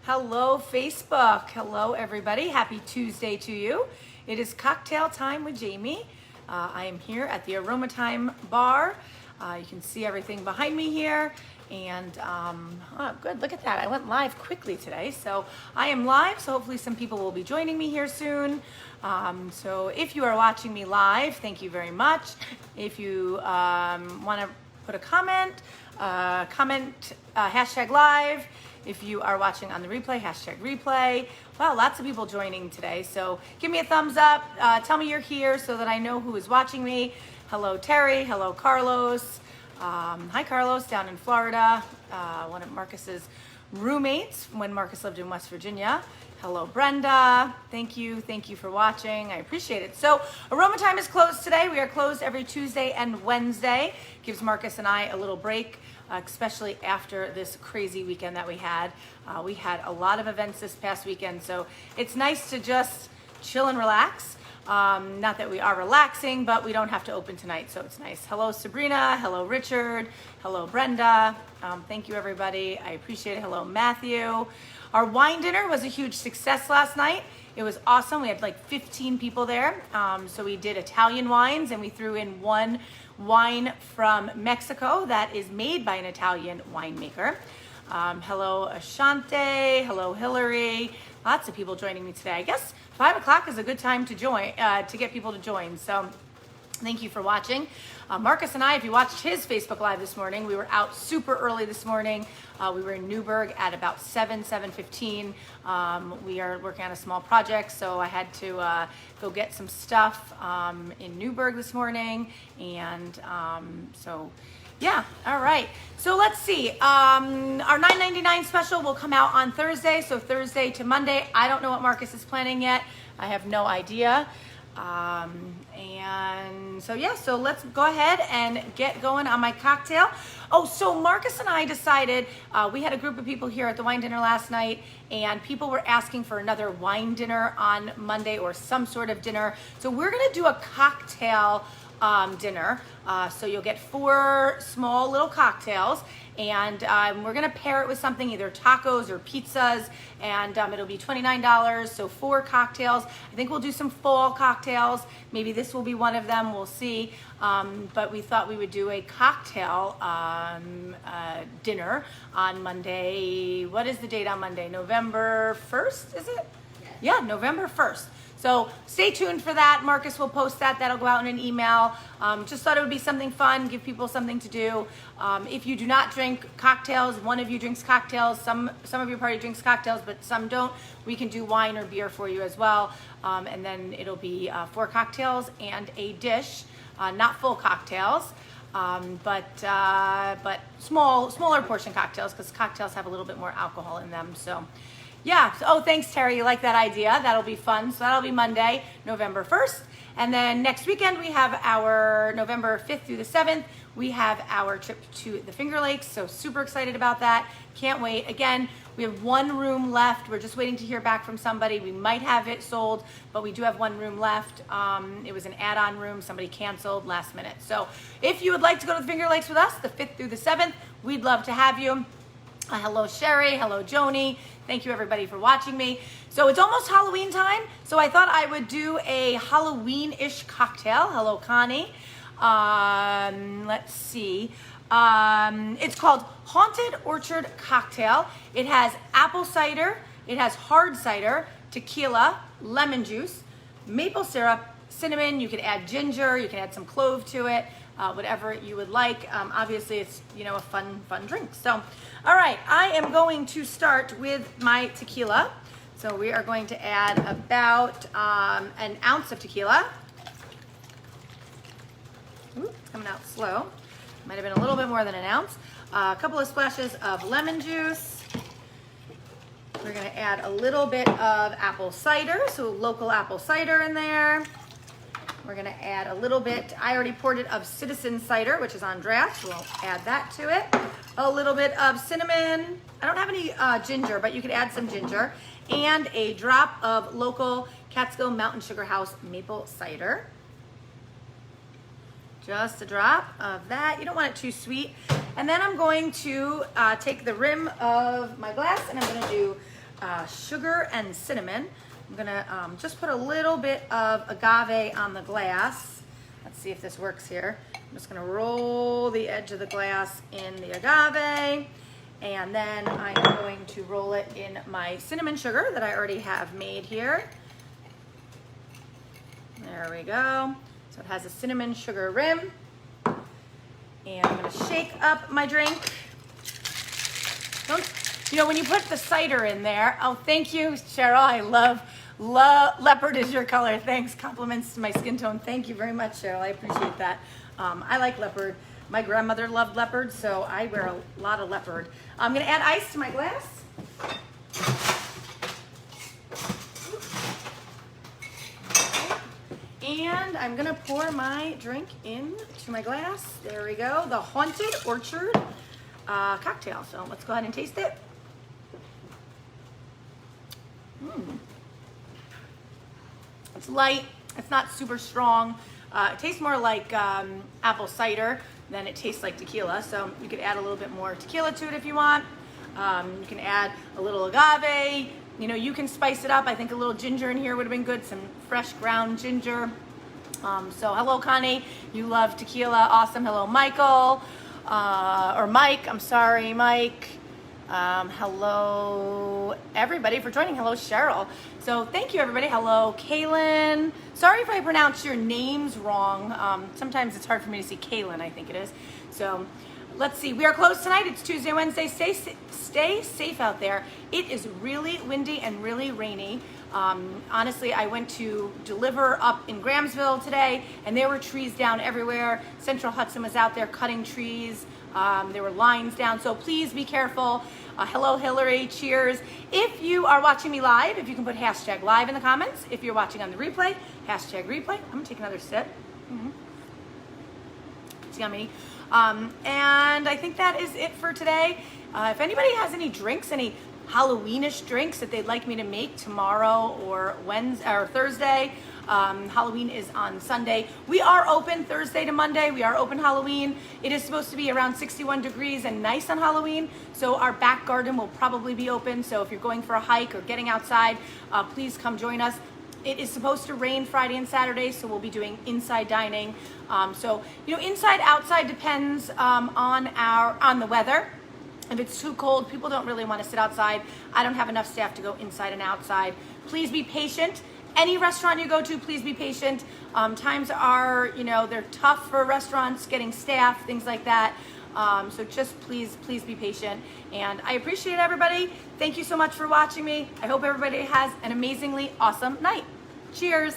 Hello, Facebook. Hello, everybody. Happy Tuesday to you. It is cocktail time with Jamie. I am here at the Aroma Thyme bar. You can see everything behind me here. And good, look at that. I went live quickly today. So I am live, so hopefully some people will be joining me here soon. So if you are watching me live, thank you very much. If you want to put a comment, hashtag live. If you are watching on the replay, hashtag replay. Wow, lots of people joining today. So give me a thumbs up. Tell me you're here so that I know who is watching me. Hello, Terry. Hello, Carlos. Hi, Carlos, down in Florida. One of Marcus's roommates when Marcus lived in West Virginia. Hello, Brenda. Thank you for watching. I appreciate it. So Aroma Thyme is closed today. We are closed every Tuesday and Wednesday. Gives Marcus and I a little break, especially after this crazy weekend that we had. We had a lot of events this past weekend, so it's nice to just chill and relax. Not that we are relaxing, but we don't have to open tonight, so it's nice. Hello, Sabrina. Hello, Richard. Hello, Brenda. Thank you, everybody. I appreciate it. Hello, Matthew. Our wine dinner was a huge success last night. It was awesome. We had like 15 people there. So we did Italian wines, and we threw in one wine from Mexico that is made by an Italian winemaker. Hello, Ashante. Hello, Hillary. Lots of people joining me today. I guess 5 o'clock is a good time to join, to get people to join. So thank you for watching. Marcus and I, if you watched his Facebook Live this morning, we were out super early this morning. We were in Newburgh at about 7:15. We are working on a small project, so I had to go get some stuff in Newburgh this morning. And so, yeah, all right. So let's see. Our $9.99 special will come out on Thursday, so Thursday to Monday. I don't know what Marcus is planning yet. I have no idea. And so yeah, so let's go ahead and get going on my cocktail. Oh, so Marcus and I decided, we had a group of people here at the wine dinner last night, and people were asking for another wine dinner on Monday or some sort of dinner. So we're gonna do a cocktail dinner. So you'll get 4 small little cocktails, and we're gonna pair it with something, either tacos or pizzas, and it'll be $29, so 4 cocktails. I think we'll do some fall cocktails. Maybe this will be one of them, we'll see. But we thought we would do a cocktail dinner on Monday. What is the date on Monday? November 1st, is it? Yes. Yeah, November 1st. So stay tuned for that. Marcus will post that. That'll go out in an email. Just thought it would be something fun, give people something to do. If you do not drink cocktails, one of you drinks cocktails, some of your party drinks cocktails, but some don't, we can do wine or beer for you as well. And then it'll be 4 cocktails and a dish, not full cocktails. But smaller portion cocktails, because cocktails have a little bit more alcohol in them. So yeah, oh, thanks, Terry. You like that idea? That'll be fun. So that'll be Monday, November 1st. And then next weekend, we have our November 5th through the 7th. We have our trip to the Finger Lakes. So super excited about that. Can't wait. Again, we have 1 room left. We're just waiting to hear back from somebody. We might have it sold, but we do have 1 room left. It was an add-on room. Somebody canceled last minute. So if you would like to go to the Finger Lakes with us, the 5th through the 7th, we'd love to have you. Hello, Sherry. Hello, Joni. Thank you, everybody, for watching me. So it's almost Halloween time, so I thought I would do a Halloween-ish cocktail. Hello, Connie. Let's see. It's called Haunted Orchard Cocktail. It has apple cider, it has hard cider, tequila, lemon juice, maple syrup, cinnamon. You can add ginger, you can add some clove to it. Whatever you would like. Obviously, it's, a fun drink. So, all right, I am going to start with my tequila. So we are going to add about an ounce of tequila. Ooh, it's coming out slow. Might have been a little bit more than an ounce. A couple of splashes of lemon juice. We're going to add a little bit of apple cider, so local apple cider in there. We're gonna add a little bit, I already poured it, of citizen cider, which is on draft. We'll add that to it. A little bit of cinnamon. I don't have any ginger, but you could add some ginger. And a drop of local Catskill Mountain Sugar House maple cider. Just a drop of that. You don't want it too sweet. And then I'm going to take the rim of my glass and I'm gonna do sugar and cinnamon. I'm gonna just put a little bit of agave on the glass. Let's see if this works here. I'm just gonna roll the edge of the glass in the agave, and then I'm going to roll it in my cinnamon sugar that I already have made here. There we go. So it has a cinnamon sugar rim. And I'm gonna shake up my drink. You know, when you put the cider in there, oh, thank you, Cheryl. I love leopard is your color. Thanks, compliments to my skin tone. Thank you very much, Cheryl. I appreciate that. I like leopard. My grandmother loved leopard, so I wear a lot of leopard. I'm gonna add ice to my glass. And I'm gonna pour my drink into my glass. There we go, the Haunted Orchard cocktail. So let's go ahead and taste it. It's light, it's not super strong. It tastes more like apple cider than it tastes like tequila. So you could add a little bit more tequila to it if you want. You can add a little agave. You know, you can spice it up. I think a little ginger in here would have been good, some fresh ground ginger. So hello, Connie. You love tequila. Awesome. Hello, Michael. Or Mike. I'm sorry, Mike. Hello, everybody, for joining. Hello, Cheryl. So thank you, everybody. Hello, Kaylin. Sorry if I pronounce your names wrong. Sometimes it's hard for me to see Kaylin, I think it is. So let's see. We are closed tonight. It's Tuesday, Wednesday. Stay safe out there. It is really windy and really rainy. Honestly, I went to deliver up in Grahamsville today, and there were trees down everywhere. Central Hudson was out there cutting trees. There were lines down, so please be careful. Hello, Hillary. Cheers. If you are watching me live, if you can put hashtag live in the comments. If you're watching on the replay, hashtag replay. I'm going to take another sip. It's yummy. And I think that is it for today. If anybody has any drinks, any Halloweenish drinks that they'd like me to make tomorrow or Wednesday or Thursday. Halloween is on Sunday. We are open Thursday to Monday. We are open Halloween. It is supposed to be around 61 degrees and nice on Halloween. So our back garden will probably be open. So if you're going for a hike or getting outside, please come join us. It is supposed to rain Friday and Saturday, so we'll be doing inside dining. So, you know, inside, outside depends on the weather. If it's too cold, people don't really want to sit outside. I don't have enough staff to go inside and outside. Please be patient. Any restaurant you go to, please be patient. Times are, you know, they're tough for restaurants, getting staff, things like that. So just please be patient. And I appreciate everybody. Thank you so much for watching me. I hope everybody has an amazingly awesome night. Cheers.